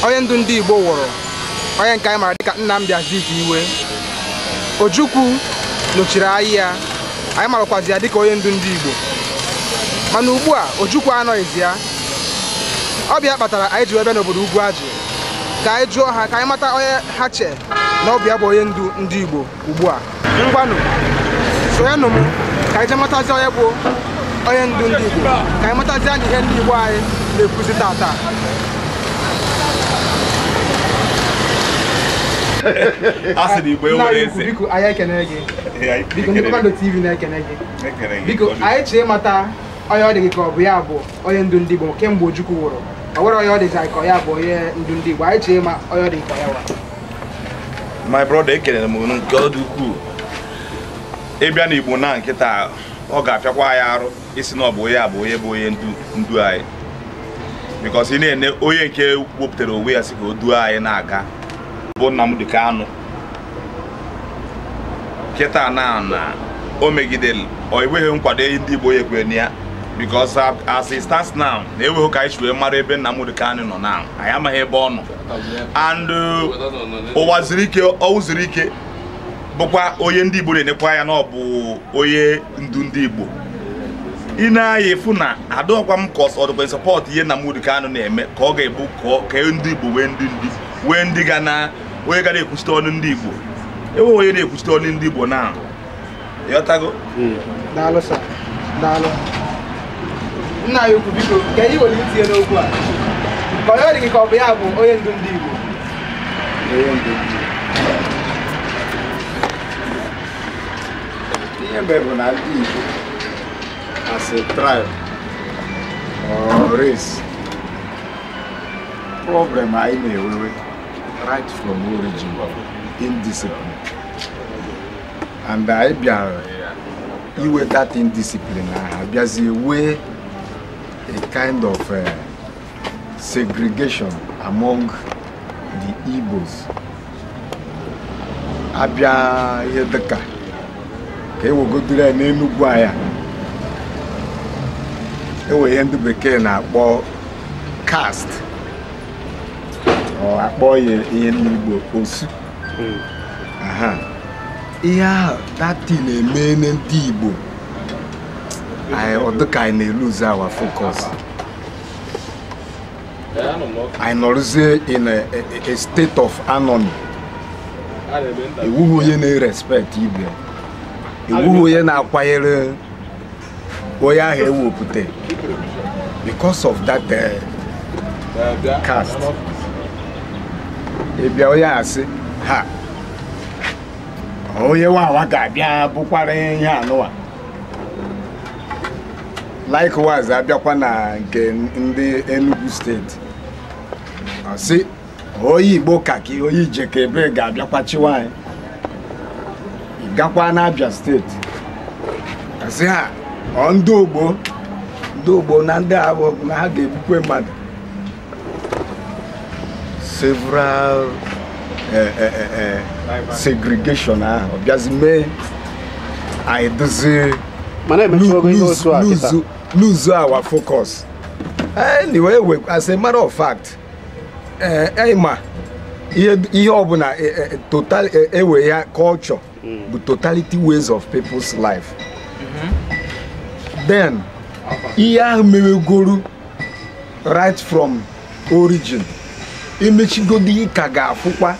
onye ndu ndị Igbo wụrụ onye nke anyị mara dịka Nnamdi Azikiwe. Ojukwu nọchiri ahịa anyị marakwazi ya dịka onye ndu ndị Igbo, mana ugbu a Ojukwu anọghịzi ya. Ọbịa kpatara anyị ji wee bịa n'obodo Ugwu Ajị ka anyị jụọ ha ka anyị mata onye ha che na ọbịa bụ onye ndu ndị Igbo ugbu a. Ngwanụ sonyenụ m ka anyị jee matazi onye bụ onye ndu ndị Igbo, ka anyị matazi na ihe ndị Igbo anyị na-ekwuzi tata. Asịrị Igbo enwere eze. Biko anyị ekene gị. Biko ndị Kpakpando TV na-ekene gị. Biko anyị chee mata onye ọ dị gị ka ọ bụ ya bụ onye ndu ndị Igbo kemgbe Ojukwu nwụrụ. Ọ nwere onye ọ dị ka ya bụ onye ndu ndị Igbo. Anyị chee ma onye ọ dị ka ya wa. My brother ekelere m nke ọ dị ukwuu. Ịbịa n'Igbo na nkịta ọ ga-apịakwa ya arụ isi na ọ bụ onye a bụ onye ndu anyị. Because ị na-ene onye nke wepụtara onwe ya si ka o duo anyị na-aga bụ Nnamdi Kanu. Kịta na o megidere o enweghị nkwado ndị Igbo ekwe na ya, because as it stands now na-enweghị ka anyị chue mara ebe Nnamdi Kanu nọ na anyị amaghị ebe ọ nọ, and ụwa ziri ike ọwụ ziri ike bụkwa onye ndị Igbo na-enekwa ya na ọ bụ onye ndu ndị Igbo. Ị na-anya efu na adọkwa m ka ọdụkwa sọpọt ihe Nnamdi Kanu na-eme ka ọ ga-ebu ka ndị Igbo wee ndị ga na onye ga na-ekwuchite ọnụ ndị Igbo. Ewe onye na-ekwuchite ọnụ ndị Igbo na ịghọtago. Daalụ sa, daalụ. Nna ya ukwu biko ka anyị nwere itinye n'okwu a ka onye ọ dị gị ka ọ bụ ya bụ onye ndu ndị Igbo. Ihe mere bụ na ndị Igbo as a tribe or race, problem anyị na-enwewe right from origin, indiscipline, and anyị bịara iwe that indiscipline na abịazie wee a kind of segregation among the Igbos. Abịa ihe dịka ka ewegodiri ya n'Enugwu anya ewe ihe ndị bekee na-akpọ caste, ọ akpọ ya ihe n'Igbo osu. Ihe ahụ dati na-eme ndị Igbo ọ dịka anyị na-eluze our focus. Anyị nọrọzie in a state of anarchy. Ewughị onye na-respect ibe, ewughị onye na-akwanyere onye ahụ ewepụta because of that caste. Ịbịa onye asị ha onye nwa ga-abịa bụkwara ihe anụwa. Likewise abịakwa na nke ndị Enugu steeti asị onye Igbo kaki onye Ijeke ebe ga-abịakwa chiwa anyị. Ịgakwa na Abia steeti asị ha ndị Ogbo na ndị Abụ na ha ga-ebukwe mmadụ. Several segregation ahụ bịazi mee anyị dozie lose our focus. Anyway, as a matter of fact, ma ihe ọbụla total ewe ya culture bụ totality ways of people's life. Then ihe ahụ mewegoro right from origin emechigodi ka ga-afụkwa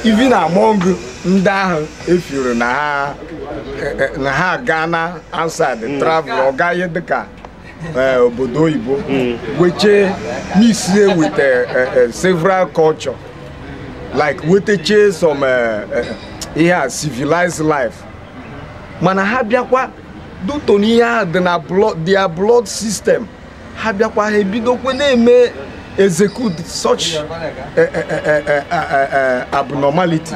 even among ndị ahụ efiri na ha Ghana outside travel ọ gaghị dịka obodo oyibo weche misie with several culture like weteche some civilized life, mana ha bịakwa duto n'ihe ha dị na their blood system. Ha bịakwa ha ebidokwe na-eme execute such abnormality.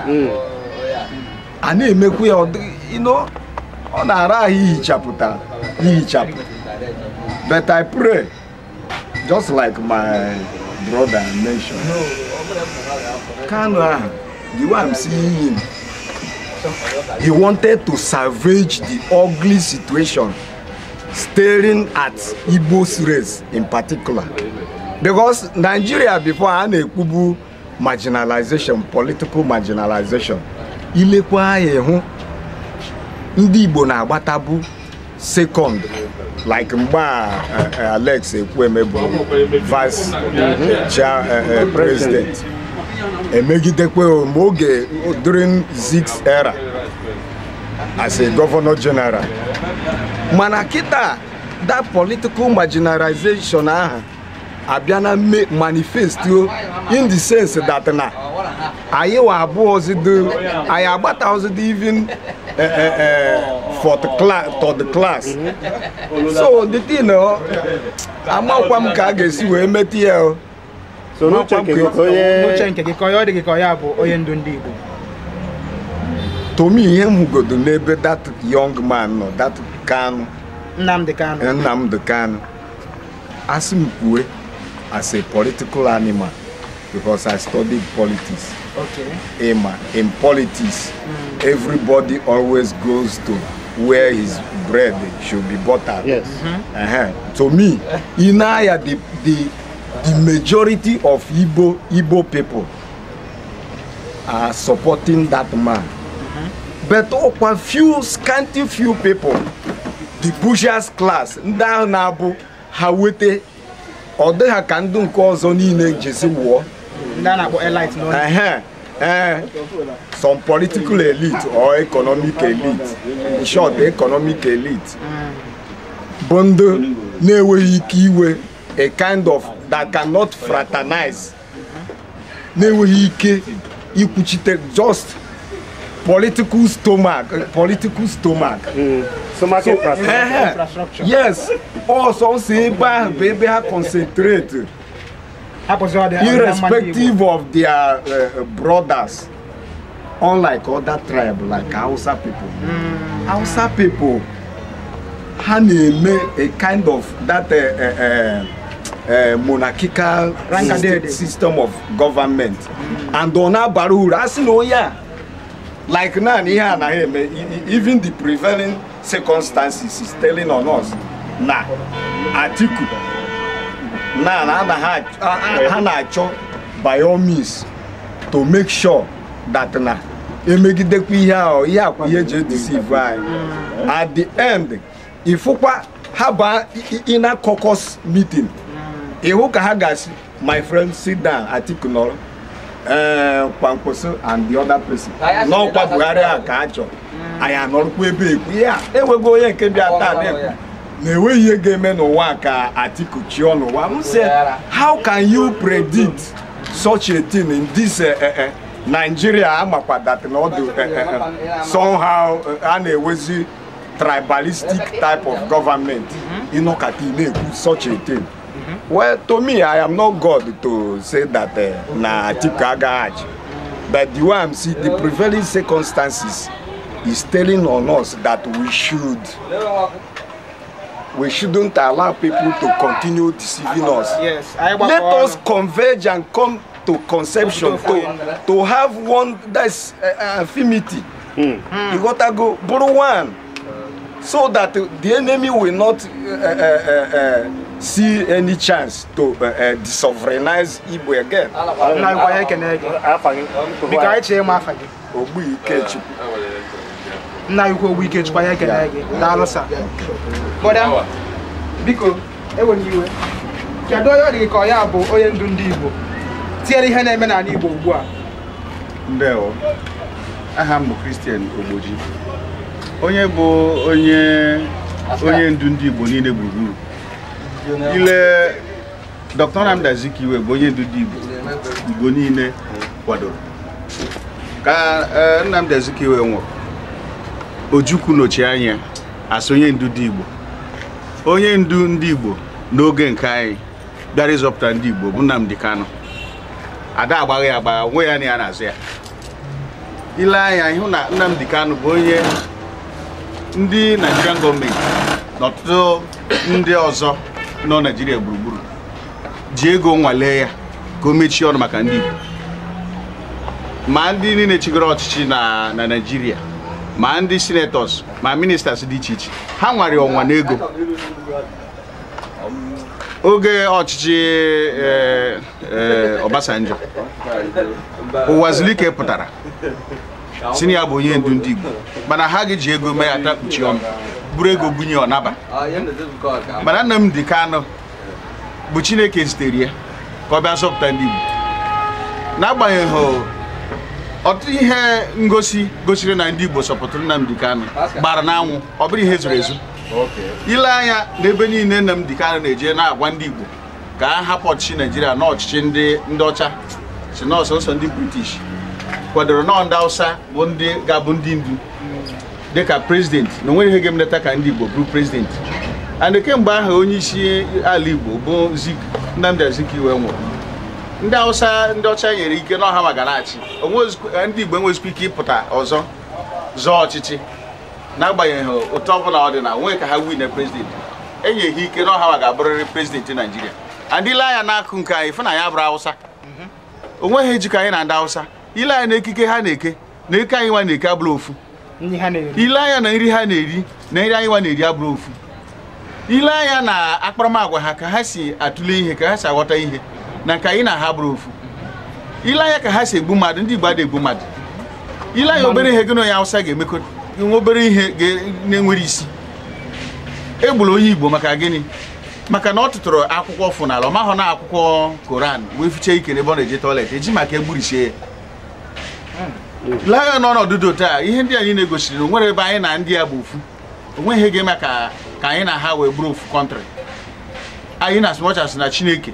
A na-emekwu ya ọ na-ara ahụ ihichapụ. But I pray, just like my brother mentioned, Kanu, the way I'm seeing him, He wanted to salvage the ugly situation staring at Igbo's race in particular. Because Nigeria before an ekubu marginalization, political marginalization, ilekwa yehu ndị Igbo na-agbatabu second like mgba Alex Ekwueme bụ vice president emegidekwe oge during Zig's era as a governor general. Mana kita that political marginalization abiana manifesto in the sense that na ayi wa abuozidu ayi agbata ozidu even for the class. So the thing amakwa m ka a ga-esi wee meti ya. So no check to me him who go to neighbor that young man no that Kanu Nnamdi Kanu as him as a political animal because I studied politics. Okay. In politics, everybody always goes to where his bread should be buttered. Yes. To me, Inaya the majority of Igbo people are supporting that man. But scanty few people, the bourgeois class, Ndanabu, Hawete, or they have can do cause on in Jesse war. Some political elite or economic elite. In short, the economic elite. Bondo newe ikiwe, a kind of that cannot fraternize. Newe ike ikuchite just political stomach. Stomach infrastructure. Yes. Also, say baby concentrate. Irrespective of their brothers, unlike other tribes like Hausa people. Hausa people have a kind of that monarchical system of government. And Dona Baru, like now, even the prevailing circumstances is telling on us. Nah, Atiku. By all means, to make sure that at the end, if you have in a caucus meeting, my friend sit down, Atiku Pamposo and the other person. No, I am not big. Yeah, they will go here and can be attacked. The way you game no waka Atiku Chiono, one said, how can you predict such a thing in this Nigeria? Amapa that not do somehow an tribalistic type of government. You know, such a thing. Well, to me, I am not God to say that na Atiku Agaj, but the way I'm seeing the prevailing circumstances is telling on us that we shouldn't allow people to continue deceiving us. Yes, let us converge and come to conception to have one that's affinity. You gotta go borrow one, so that the enemy will not see any chance to desovereignize Igbo again. Na yuko wike chukwa yake na yake dalosa boda biko ewo niwe kedo yo dị ka ya bụ onye ndu ndị Igbo tiere ihe na-eme na Igbo ugbu a. Ndewo, aha m bụ Christian Ogboji, onye bụ onye ndu ndị Igbo niile gburugburu. Ile Dr. Nnamdi Azikiwe bụ onye ndu ndị Igbo niile kwadoro. Ka Nnamdi Azikiwe nwụrụ, Ojukwu nochi anya as onye ndu ndị Igbo. Onye ndu ndị Igbo n'oge nke anyị bịara ịzọpụta ndị Igbo bụ Nnamdi Kanu. Ada agbaghị agba nwe ya na ya na-azụ ya. Ile anya ịhụ na Nnamdi Kanu bụ onye ndị Nigerian gọọmenti na ọtụtụ ndị ọzọ nọ Nigeria gburugburu ji ego nwale ya ka o mechie ọrụ maka ndị Igbo. Ma ndị niile chigoro ọchịchị na Nigeria ma ndị senators ma ministers dị iche iche ha nwere ọnwa n'ego oge ọchịchị Obasanjo Ụwazulike pụtara si ya bụ onye ndu ndị Igbo mana ha ga-eji ego mee ata kpuchi ọnụ buru ego bunye ọnaba mana Nnamdi Kanu bụ Chineke zitere ya ka ọ bịa zọpụta ndị Igbo n'agbanyeghị ọtụtụ ihe ngosi gosiri na ndị Igbo sọpụtara Nnamdi Kanu gbara n'anwụ ọ bụrụ ihe zoro ezo ile anya n'ebe niile Nnamdi Kanu na-eje na-agwa ndị Igbo ka ha hapụ ọchịchị Naijiria na ọchịchị ndị ọcha si n'ọsọsọ ndị British kwadoro na ndị Hausa bụ ndị ga-abụ ndị ndu dịka prezidenti na onwere ihe ga-emeleta ka ndị Igbo bụrụ prezidenti and kemgbe ahụ onye isi ala Igbo bụ Nnamdi Azikiwe nwụrụ ndị Hausa ndị ọcha nyere ike na ọha maka na-achị ndị Igbo enwezikwa ike ịpụta ọzọ zọọ ọchịchị n'agbanyeghị ụtọ ọbụla ọ dị na onwe ka ha win prezidenti enyeghị ike na ọha maka abụrịrị prezidenti Naijiria and ile anya n'akụ nke anyị fụ na ya bụrụ Hausa onweghị ejikọ anyị na ndị Hausa ile anya na ekike ha na-eke na eke anyị nwa na-eke abụrụ ofu ile anya na nri ha na-eri na nri anyị nwa na-eri abụrụ ofu ile anya na akparamagwa ha ka ha si atụle ihe ka ha si aghọta ihe na nke anyị na ha bụrụ ofu ile anya ka ha si egbu mmadụ ndị Igbo adịghị egbu mmadụ ile anya obere ihe gị na onye Hausa ga-emekọ obere ihe na-enwere isi egburu onye Igbo maka gịnị maka na ọ tụtụrụ akwụkwọ fụnala ọ mahụ na akwụkwọ Koran wee fiche ike n'ebe ọ na-eje toilet eji maka egburisie ya lee n'ọnọdụ taa ihe ndị anyị na-egosiri na onwere ebe anyị na ndị ya bụ ofu onwe ihe ga-eme ka anyị na ha wee bụrụ ofu kọntrị anyị na asụmọchasị na Chineke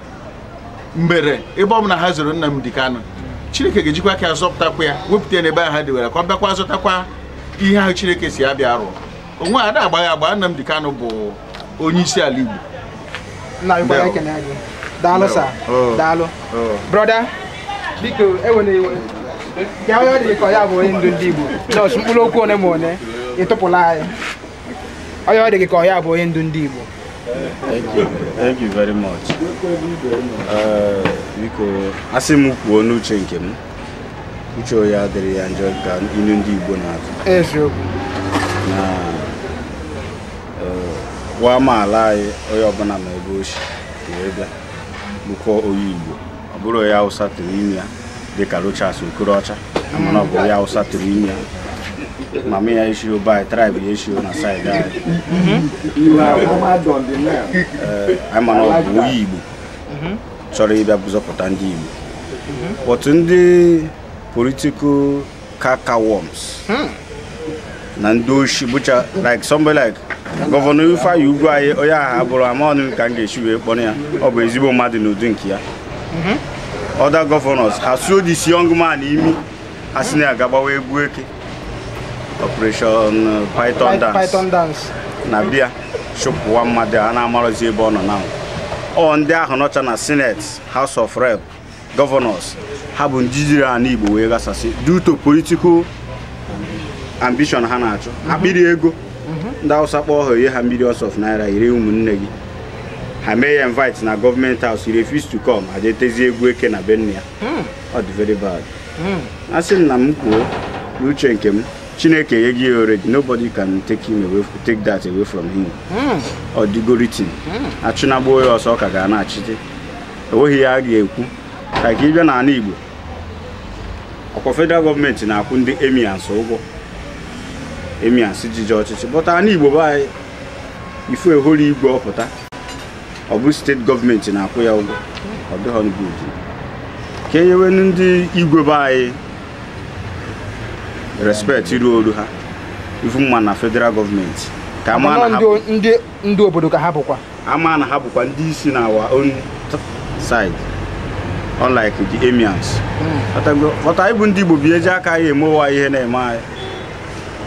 mbere ebe ọ bụ na ha zoro Nnamdi Kanu Chineke ga-ejikwa aka zọpụtakwa ya wepụta ya n'ebe ahụ ha dewere ka ọ bịakwa zụtakwa ihe ahụ Chineke si abịa arụ onwe ada agbaghị agba Nnamdi Kanu bụ onye isi ala Igbo daalụ sa daalụ brother biko ewele iwe ya onye dị ka ya bụ onye ndu ndị Igbo nọọsụ mkpụrụ okwu one ma one ịtụpụla anyị onye ọ dị ka ya bụ onye ndu ndị Igbo. Thank you very much. Biko asị m kwuo n'uche nke m uche ya dịrị ya njọ ka ilu ndị Igbo na-atụ eziokwu na gwa amaala anyị onye ọbụla ma ebe ochi wee bịa bụkwa onye Igbo ọ bụrụ onye Hausa tụrụ ime ya dịka Rochas Okorocha mana ọ bụ onye Hausa tụrụ ime ya mama ya eshiro by tribe ya eshiro na side anyị mana ọ bụ onye Igbo chọrọ ịbịa zọpụta ndị Igbo but ndị political cacaworms na ndị oshi bụcha like somebody like Governor Ifeanyi Ugwuanyi onye aha bụrụ amaọnụ ka m ga-esi wee kpọrọ ya ọ bụ ezigbo mmadụ n'ụdị nke ya other governors ha so this young man imi ha si na agagbawa egwu eke Operation Python Dance na bịa chụpụwa mmadụ a na-amarozi ebe ọ nọ na ọ ndị ahụ nọcha na Senate, House of Rep, Governors ha bụ ndị jiri ana Igbo wee gasasị due to political ambition ha na-achọ akpịrị ego ndị Hausa kpọọ ha ihe ha millions of naira ire ụmụnne gị ha mee ya invite na government house, he refused to come ajetezi egwu eke na be nne ya ọ dị very bad asị m na m kwuo n'uche nke m Chineke ye gị already nobody can take that away from him ọ dịgo written achụnagbuo ya ọsọ ka ga na-achịte enweghị ya a ga-ekwu ka ịbịa n'ala Igbo ọkwa federal gọọmenti na-akwụ ndị emians ụgwọ emians jije ọchịchị bụta ala Igbo be anyị ifu ehori igwe ọpụta ọ bụ steeti gọọmenti na-akwụ ya ụgwọ ọ dịghị good ka enyewe ndị igwe be anyị respect iru olu ha ifu mma na federal gọọmenti ka ama na ndị obodo ka ha bụkwa ama na ha bụkwa ndị isi na our own side unlike the emians but anyị bụ ndị Igbo bi eji aka anyị emewa ihe na-eme anyị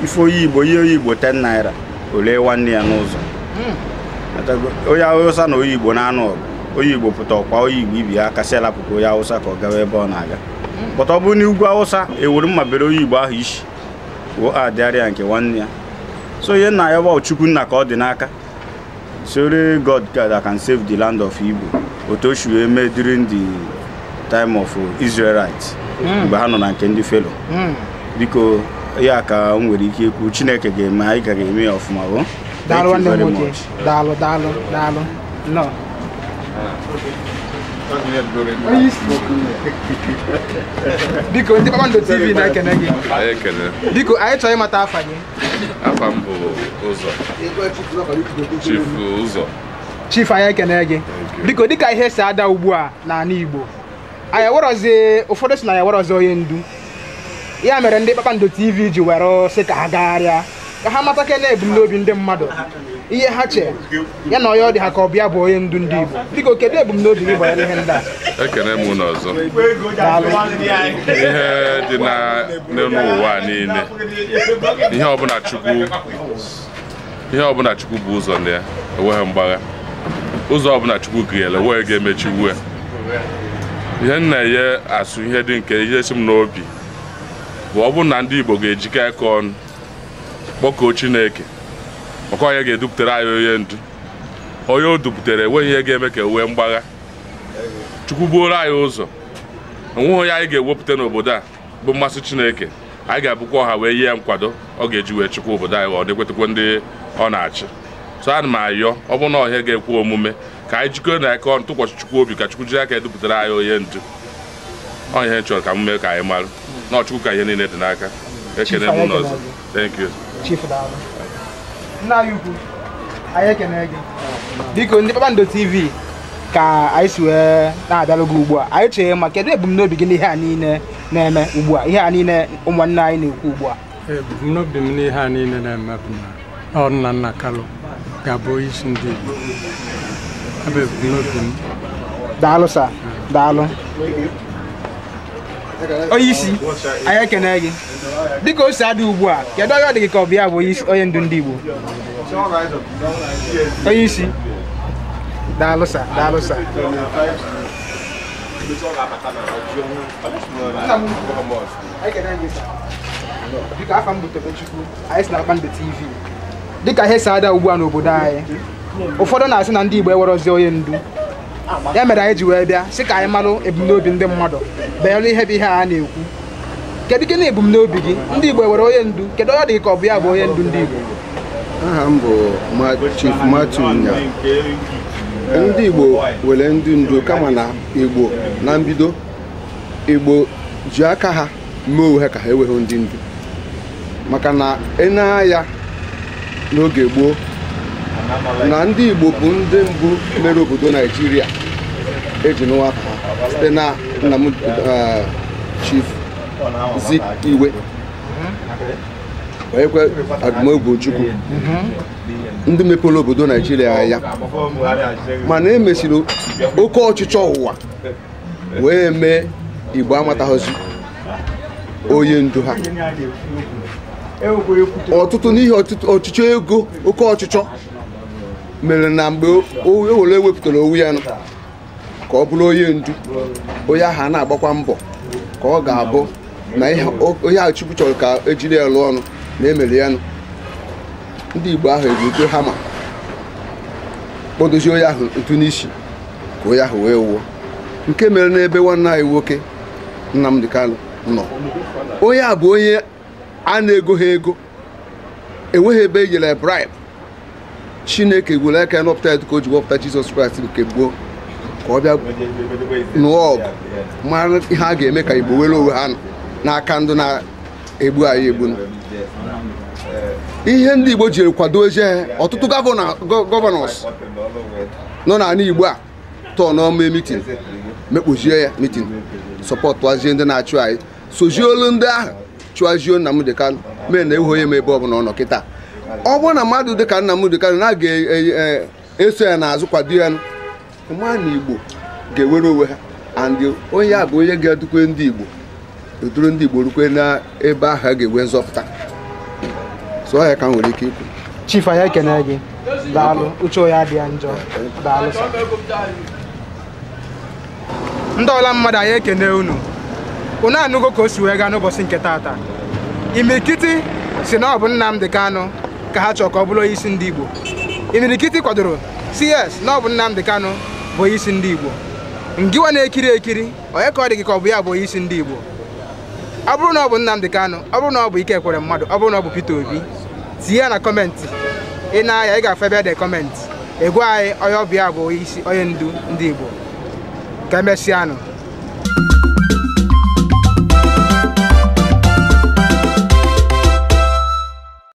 ife onye Igbo ihe onye Igbo 10 naira ole nwanne ya n'ụzọ onye Hausa na onye Igbo na-anụ ọgụ onye Igbo pụta ọkwa onye Igbo ibi ya kasị alapụkwa onye Hausa ka ọ gawa ebe ọ na-aga but ọ bụ n'ugwu Hausa ewere mma bere onye Igbo ahụ isi woo adịarịa nke nwanne ya so ihe nna ya bụ Chukwu nna ka ọ dị n'aka sore God that can save the land of Igbo otu o si wee mee during the time of Israelites mgbe ha nọ na nke ndị felo biko ya ka m nwere ike ikwu Chineke ga-eme anyị ga-eme ya ọfụma bụ. Daalụ nwanne m nwoke. Daalụ. No. Biko ndị Kpakpando TV na-ekene gị. Biko anyị chọrọ ịmata afa gị. Afa m bụ Ụzọ. Chief Ụzọ. Chief anyị ekene gị. Biko dịka ihe si ada ugbu a n'ala Igbo, anyị ewerọzie ụfọdụ si na ya ewerọzie onye ndu. Ya mere ndị Kpakpando TV ji were sị ka ha gagharịa ka ha mata kene ebumnobi ndị mmadụ, ihe ha che ya na onye ọ dị ha ka ọ bịa bụ onye ndu ndị Igbo. Biko kedu ebumnobi gị banyere ihe ndị a? Ekene m unu ọzọ. Ihe dị n'elu ụwa niile, ihe ọbụla Chukwu bụ ụzọ na ya enweghị mgbagha. Ụzọ ọbụla Chukwu gịnyere wee ga-emechi uwe. Ihe nna ya asụ ihe dị nke ihe si m n'obi bụ ọ bụrụ na ndị Igbo ga-ejikọ aka ọnụ kpọkuo Chineke, maka onye ga-edupụtara anyị onye ndu. Onye o dupụtara enweghị ihe ga-eme ka ewee mgbagha. Chukwu buoro anyị ụzọ, onweghị onye anyị ga-ewepụta n'obodo a bụ mmasị Chineke. Anyị ga-abụkwa ọha wee yie nkwado ọ ga-eji wee chịkwa obodo anyị ọ dịkwetakwa ndị ọ na-achị. So ana m ayọ ọ bụrụ na ọhịa ga-ekwu omume ka anyị jikọọ na aka ọnụ tụkwasị Chukwu obi ka Chukwu jiri aka edupụtara anyị onye ndu. Ọ ihe chọrọ ka m mee ka anyị mara na Chukwu ka ihe niile dị n'aka. Ekene m n'ọzọ. Thank you. Chief daalụ. Nna anyị ukwu, anyị ekene gị. Biko ndị Kpakpando TV ka anyị si wee na-abịalụ gị ugbu a, anyị chee ma kedu ebumnobi gị n'ihe a niile na-eme ugbu a, ihe a niile ụmụnne anyị na-ekwu ugbu a? Ebumnobi m n'ihe a niile na-eme bụ na ọ Nna Kalu ga-abụ onyeisi ndị Igbo. Ọ bụ ebumnobi m. Daalụ sa, daalụ. Onyeisi, anyị ekene gị. Dịka o si adị ugbu a, kedu onye ọ dị gị ka ọ bịa bụ onye ndu ndị Igbo? Onyeisi, daalụ sa. Dịka afa m bụ Tobechukwu, anyị si na Kpakpando TV. Dịka ihe si ada ugbu a n'obodo anyị, ụfọdụ na-asị na ndị Igbo ewerọzie onye ndu. Ya mere anyị ji wee bịa sị ka anyị marụ ebumnobi ndị mmadụ banyere ihe bụ ihe a na-ekwu. Kedu gịnị ebumnobi gị? Ndị Igbo ewere onye ndu, kedu onye dị ka ọ bụ ya bụ onye ndu ndị Igbo? Aha m bụ Chief Matthew Nya. Ndị Igbo were ndị ndu kama na Igbo na mbido Igbo ji aka ha mee onwe ka ha enweghị ndị ndu, maka na ya n'oge gboo na ndị Igbo bụ ndị mbụ mere obodo Naijiria eji n'ụwa ha site na nna m Chief Zik Iwe ekwe Agụmegwu Chukwu, ndị mepere obodo Naijiria ya, mana emesiri oke ọchịchọ ụwa wee mee Igbo amataghịzi onye ndu ha. Ọtụtụ n'ihi ọchịchọ ego, oke ọchịchọ mere na mgbe ewere ewepụtara owu ya ka ọ bụrụ onye ndu, onye ahụ na-agbakwa mbọ ka ọ ga-abụ na onye ahụ Chukwu chọrọ ka ejiri ya lụọ ọnụ na emere ya. Ndị Igbo ahụ ejikwe hama kpọdozie onye ahụ ntu n'isi ka onye ahụ wee wụọ, nke mere n'ebe nwanne anyị nwoke Nnamdi Kanu nọ. Onye a bụ onye a na-ego ha ego, enweghị ebe e nyere bribe. Chineke gwere aka n'ọpụta ya ka o ji wepụta Jizọs Kraịst nke gboo ka ọ bịa nụọ ọgụ mara ihe a ga-eme ka Igbo were onwe ha n'aka ndụ na-egbu anyị egbu. Ihe ndị Igbo jiri kwado eje ọtụtụ gọvanọs nọ n'ala Igbo a tọọ n'ọma mitin mekpozie ya mitin sọpọtụazie ndị na-achụ anyị, sozie olu ndị ahụ chụazie Nnamdi Kanu mee na ewu onye ma ebe ọbụla ọ nọ kịta. Ọ bụrụ na mmadụ dịka Nnamdi Kanu na-eso ya n'azụ kwado ya, ma na Igbo ga-ewere onwe ha, and onye a bụ onye ga-edukwe ndị Igbo eduru ndị Igbo rukwe na ebe ahụ a ga-enwe nzọpụta. So ya ka m nwere ike ikwu. Chief anyị ekene gị. Daalụ, uche ya dị njọ. Daalụ. Ndị ọla mmadụ anyị ekene unu. Unu anụgo ka o si wee gaa n'ụbọchị nke taata. Imirikiti si na ọ bụ Nnamdi Kanu ka ha chọrọ ka ọ bụrụ onye isi ndị Igbo. Imirikiti kwadoro CS na ọ bụ Nnamdi Kanu bụ onye isi ndị Igbo. Ngịwa na-ekiri ekiri onye ka ọ dị gị ka ọ bụ ya bụ onye isi ndị Igbo? ọ bụrụ na ọ bụ Nnamdi Kanu, ọ bụrụ na ọ bụ Ike Ekweremmadụ, ọ bụrụ na ọ bụ Peter Obi, tinye ya na kọmentị. Ị na-aya ị ga-afụ ebe dị kọmentị. Egwu anyị onye ọbịa bụ onye ndu ndị Igbo. Ka emesịanụ.